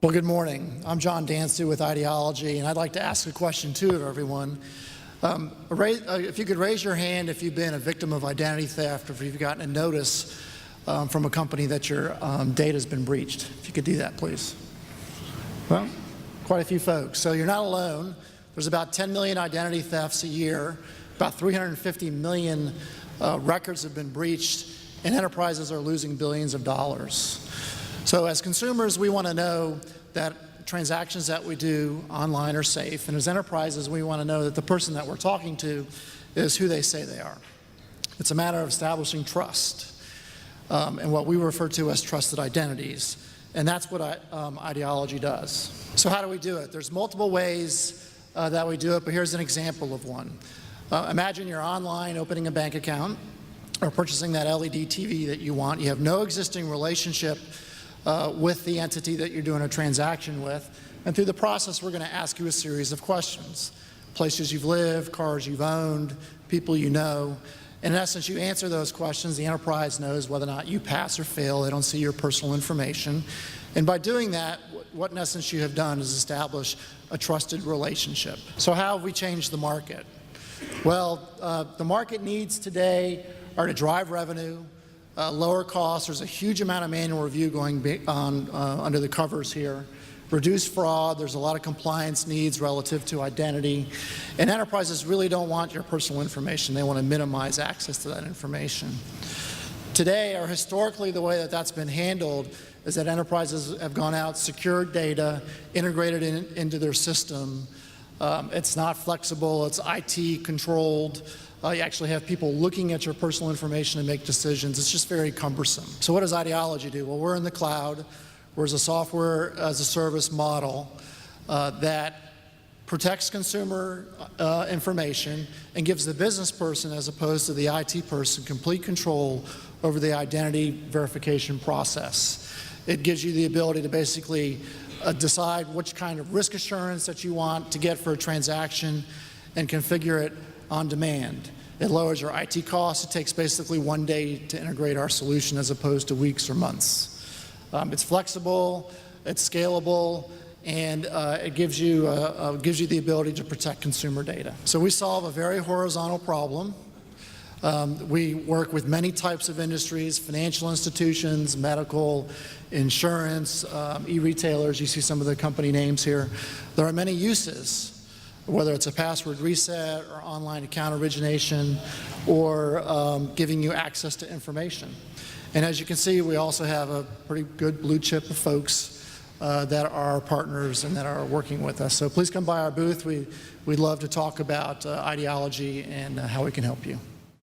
Well, good morning. I'm John Dancy with IDology, and I'd like to ask a question too of everyone. If you could raise your hand if you've been a victim of identity theft or if you've gotten a notice from a company that your data has been breached. If you could do that, please. Well, quite a few folks. So you're not alone. There's about 10 million identity thefts a year. About 350 million records have been breached, and enterprises are losing billions of dollars. So as consumers, we want to know that transactions that we do online are safe, and as enterprises, we want to know that the person that we're talking to is who they say they are. It's a matter of establishing trust, and what we refer to as trusted identities, and that's what IDology does. So how do we do it? There's multiple ways that we do it, but here's an example of one. Imagine you're online opening a bank account or purchasing that LED TV that you want. You have no existing relationship with the entity that you're doing a transaction with. And through the process, we're going to ask you a series of questions. Places you've lived, cars you've owned, people you know. In essence, you answer those questions, the enterprise knows whether or not you pass or fail. They don't see your personal information. And by doing that, what in essence you have done is establish a trusted relationship. So how have we changed the market? Well, the market needs today are to drive revenue, lower costs. There's a huge amount of manual review going on under the covers here. Reduce fraud. There's a lot of compliance needs relative to identity. And enterprises really don't want your personal information. They want to minimize access to that information. Today, or historically, the way that that's been handled is that enterprises have gone out, secured data, integrated into their system. It's not flexible. It's IT controlled. You actually have people looking at your personal information to make decisions. It's just very cumbersome. So what does IDology do? Well, we're in the cloud. We're a software as a service model that protects consumer information and gives the business person, as opposed to the IT person, complete control over the identity verification process. It gives you the ability to basically decide which kind of risk assurance that you want to get for a transaction and configure it on demand. It lowers your IT costs. It takes basically 1 day to integrate our solution as opposed to weeks or months. It's flexible, it's scalable, and it gives you the ability to protect consumer data. So we solve a very horizontal problem. We work with many types of industries: financial institutions, medical, insurance, e-retailers. You see some of the company names here. There are many uses, whether it's a password reset or online account origination or giving you access to information. And as you can see, we also have a pretty good blue chip of folks that are partners and that are working with us. So please come by our booth. We'd love to talk about IDology and how we can help you.